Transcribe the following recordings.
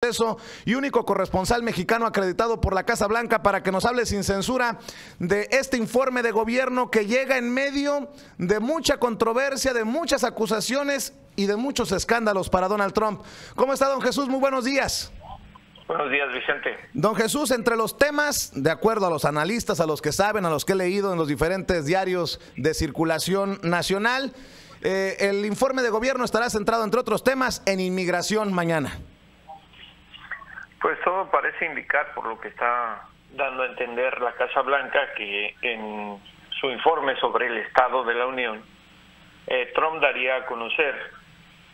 proceso y único corresponsal mexicano acreditado por la Casa Blanca para que nos hable sin censura de este informe de gobierno que llega en medio de mucha controversia, de muchas acusaciones y de muchos escándalos para Donald Trump. ¿Cómo está, don Jesús? Muy buenos días. Buenos días, Vicente. Don Jesús, entre los temas, de acuerdo a los analistas, a los que saben, a los que he leído en los diferentes diarios de circulación nacional, el informe de gobierno estará centrado, entre otros temas, en inmigración mañana. Pues todo parece indicar, por lo que está dando a entender la Casa Blanca, que en su informe sobre el Estado de la Unión, Trump daría a conocer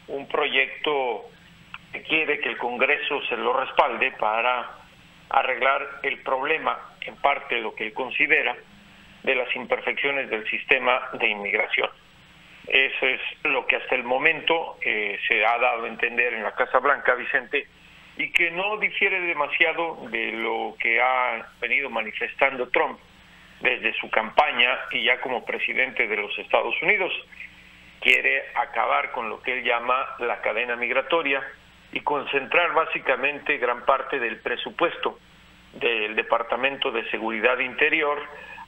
un proyecto que quiere que el Congreso se lo respalde para arreglar el problema, en parte lo que él considera, de las imperfecciones del sistema de inmigración. Eso es lo que hasta el momento se ha dado a entender en la Casa Blanca, Vicente, y que no difiere demasiado de lo que ha venido manifestando Trump desde su campaña y ya como presidente de los Estados Unidos. Quiere acabar con lo que él llama la cadena migratoria y concentrar básicamente gran parte del presupuesto del Departamento de Seguridad Interior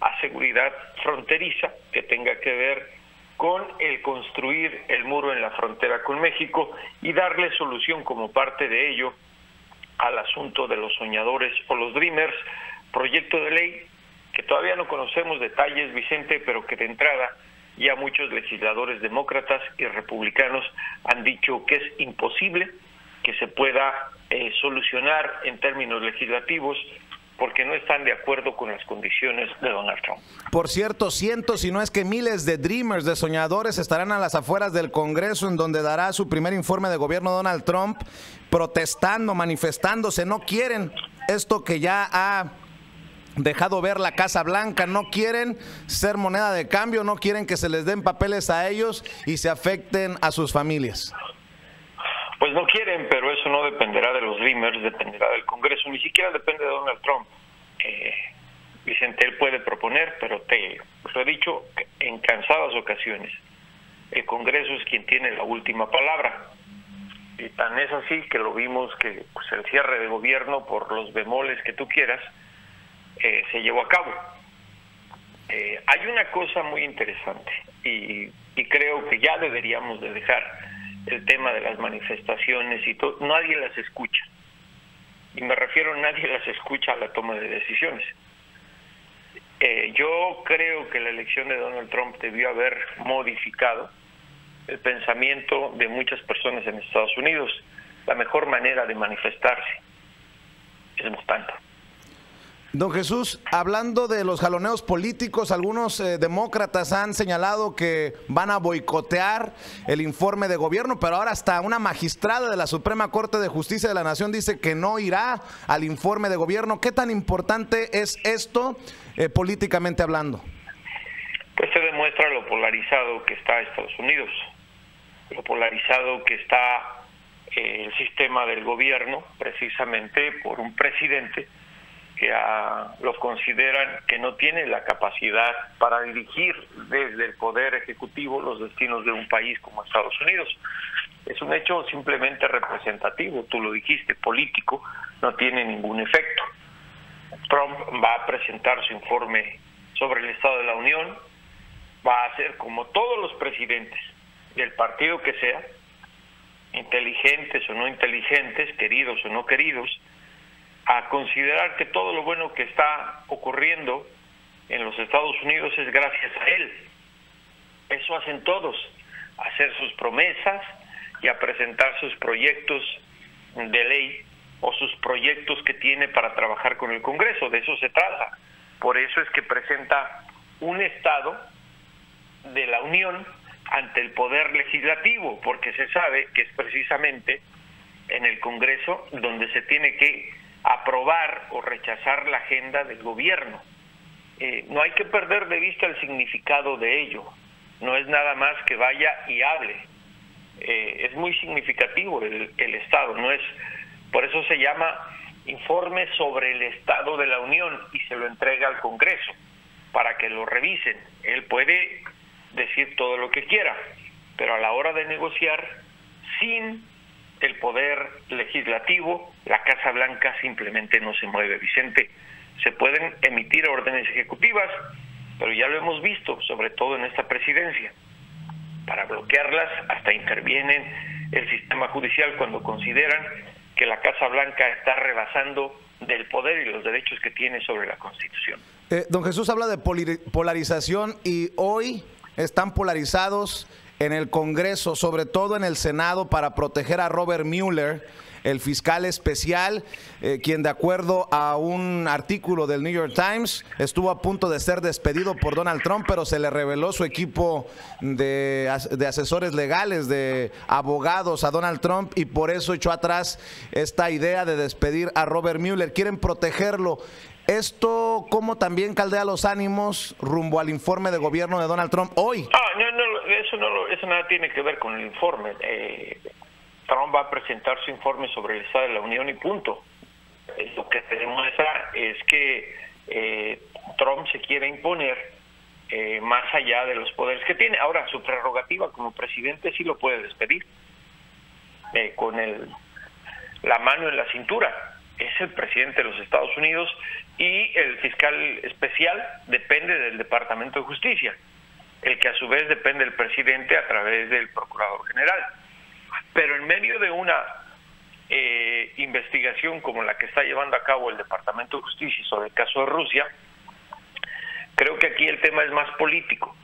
a seguridad fronteriza, que tenga que ver con el construir el muro en la frontera con México y darle solución como parte de ello al asunto de los soñadores o los dreamers, proyecto de ley que todavía no conocemos detalles, Vicente, pero que de entrada ya muchos legisladores demócratas y republicanos han dicho que es imposible que se pueda solucionar en términos legislativos porque no están de acuerdo con las condiciones de Donald Trump. Por cierto, cientos, si no es que miles de dreamers, de soñadores, estarán a las afueras del Congreso, en donde dará su primer informe de gobierno Donald Trump, protestando, manifestándose. No quieren esto que ya ha dejado ver la Casa Blanca, no quieren ser moneda de cambio, no quieren que se les den papeles a ellos y se afecten a sus familias. Pues no quieren, pero eso no dependerá de los dreamers, dependerá del Congreso, ni siquiera depende de Donald Trump. Vicente, él puede proponer, pero te lo he dicho en cansadas ocasiones, el Congreso es quien tiene la última palabra. Y tan es así que lo vimos que pues, el cierre de gobierno, por los bemoles que tú quieras, se llevó a cabo. Hay una cosa muy interesante y creo que ya deberíamos de dejar el tema de las manifestaciones y todo. Nadie las escucha, y me refiero a nadie las escucha a la toma de decisiones. Yo creo que la elección de Donald Trump debió haber modificado el pensamiento de muchas personas en Estados Unidos. La mejor manera de manifestarse es votando. Don Jesús, hablando de los jaloneos políticos, algunos demócratas han señalado que van a boicotear el informe de gobierno, pero ahora hasta una magistrada de la Suprema Corte de Justicia de la Nación dice que no irá al informe de gobierno. ¿Qué tan importante es esto políticamente hablando? Pues se demuestra lo polarizado que está Estados Unidos, lo polarizado que está el sistema del gobierno, precisamente por un presidente que los consideran que no tiene la capacidad para dirigir desde el poder ejecutivo los destinos de un país como Estados Unidos. Es un hecho simplemente representativo, tú lo dijiste, político, no tiene ningún efecto. Trump va a presentar su informe sobre el Estado de la Unión, va a hacer como todos los presidentes del partido que sea, inteligentes o no inteligentes, queridos o no queridos, a considerar que todo lo bueno que está ocurriendo en los Estados Unidos es gracias a él. Eso hacen todos, hacer sus promesas y a presentar sus proyectos de ley o sus proyectos que tiene para trabajar con el Congreso. De eso se trata. Por eso es que presenta un Estado de la Unión ante el Poder Legislativo, porque se sabe que es precisamente en el Congreso donde se tiene que aprobar o rechazar la agenda del gobierno. No hay que perder de vista el significado de ello. No es nada más que vaya y hable. Es muy significativo el Estado. No es, por eso se llama informe sobre el Estado de la Unión y se lo entrega al Congreso para que lo revisen. Él puede decir todo lo que quiera, pero a la hora de negociar, sin el poder legislativo, la Casa Blanca simplemente no se mueve, Vicente. Se pueden emitir órdenes ejecutivas, pero ya lo hemos visto, sobre todo en esta presidencia. Para bloquearlas, hasta intervienen el sistema judicial cuando consideran que la Casa Blanca está rebasando del poder y los derechos que tiene sobre la Constitución. Don Jesús habla de polarización y hoy están polarizados en el Congreso, sobre todo en el Senado, para proteger a Robert Mueller, el fiscal especial, quien de acuerdo a un artículo del New York Times estuvo a punto de ser despedido por Donald Trump, pero se le reveló su equipo de asesores legales, de abogados a Donald Trump, y por eso echó atrás esta idea de despedir a Robert Mueller. Quieren protegerlo. ¿Esto cómo también caldea los ánimos rumbo al informe de gobierno de Donald Trump hoy? Eso nada tiene que ver con el informe. Trump va a presentar su informe sobre el Estado de la Unión y punto. Lo que se demuestra es que Trump se quiere imponer más allá de los poderes que tiene. Ahora, su prerrogativa como presidente sí lo puede despedir con la mano en la cintura. Es el presidente de los Estados Unidos y el fiscal especial depende del Departamento de Justicia, el que a su vez depende del presidente a través del Procurador General. Pero en medio de una investigación como la que está llevando a cabo el Departamento de Justicia sobre el caso de Rusia, creo que aquí el tema es más político,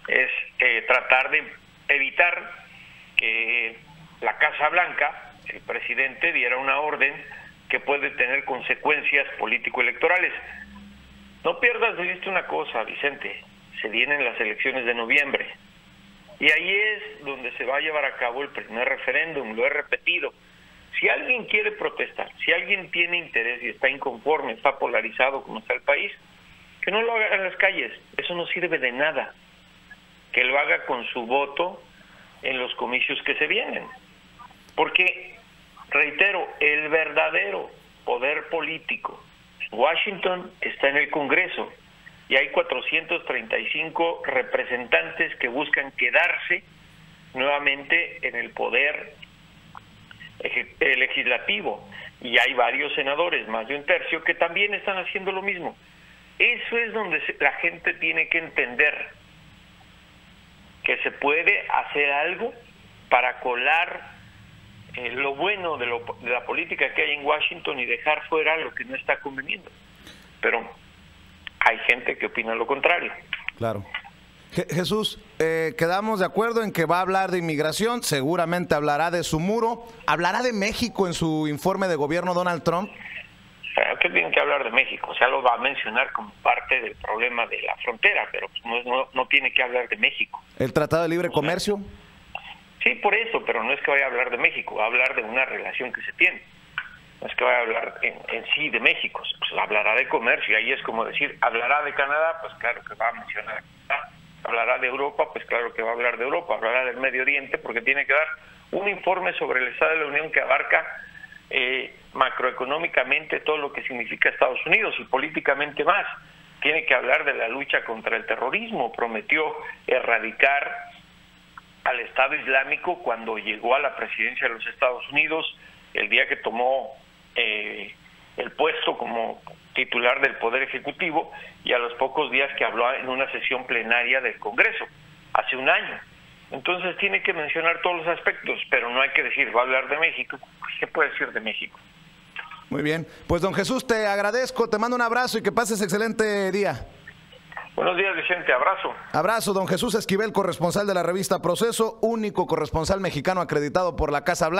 es tratar de evitar que la Casa Blanca, el presidente, diera una orden que puede tener consecuencias político-electorales. No pierdas de vista una cosa, Vicente, se vienen las elecciones de noviembre, y ahí es donde se va a llevar a cabo el primer referéndum, lo he repetido. Si alguien quiere protestar, si alguien tiene interés y está inconforme, está polarizado como está el país, que no lo haga en las calles, eso no sirve de nada. Que lo haga con su voto en los comicios que se vienen. Porque, reitero, el verdadero poder político, Washington, está en el Congreso, y hay 435 representantes que buscan quedarse nuevamente en el poder legislativo, y hay varios senadores, más de un tercio, que también están haciendo lo mismo. Eso es donde la gente tiene que entender que se puede hacer algo para colar lo bueno de la política que hay en Washington y dejar fuera lo que no está conveniendo. Pero hay gente que opina lo contrario. Claro. Jesús, quedamos de acuerdo en que va a hablar de inmigración, seguramente hablará de su muro, hablará de México en su informe de gobierno Donald Trump. ¿Qué tiene que hablar de México? O sea, lo va a mencionar como parte del problema de la frontera, pero no tiene que hablar de México. ¿El Tratado de Libre Comercio? Sí, por eso, pero no es que vaya a hablar de México, va a hablar de una relación que se tiene. No es que vaya a hablar en sí de México, pues hablará de comercio, y ahí es como decir, hablará de Canadá, pues claro que va a mencionar Canadá. Hablará de Europa, pues claro que va a hablar de Europa. Hablará del Medio Oriente, porque tiene que dar un informe sobre el Estado de la Unión que abarca macroeconómicamente todo lo que significa Estados Unidos y políticamente más. Tiene que hablar de la lucha contra el terrorismo. Prometió erradicar al Estado Islámico cuando llegó a la presidencia de los Estados Unidos, el día que tomó el puesto como titular del Poder Ejecutivo, y a los pocos días que habló en una sesión plenaria del Congreso, hace un año. Entonces tiene que mencionar todos los aspectos, pero no hay que decir, va a hablar de México. ¿Qué puede decir de México? Muy bien. Pues don Jesús, te agradezco, te mando un abrazo y que pases excelente día. Buenos días, Vicente. Abrazo. Abrazo, don Jesús Esquivel, corresponsal de la revista Proceso, único corresponsal mexicano acreditado por la Casa Blanca.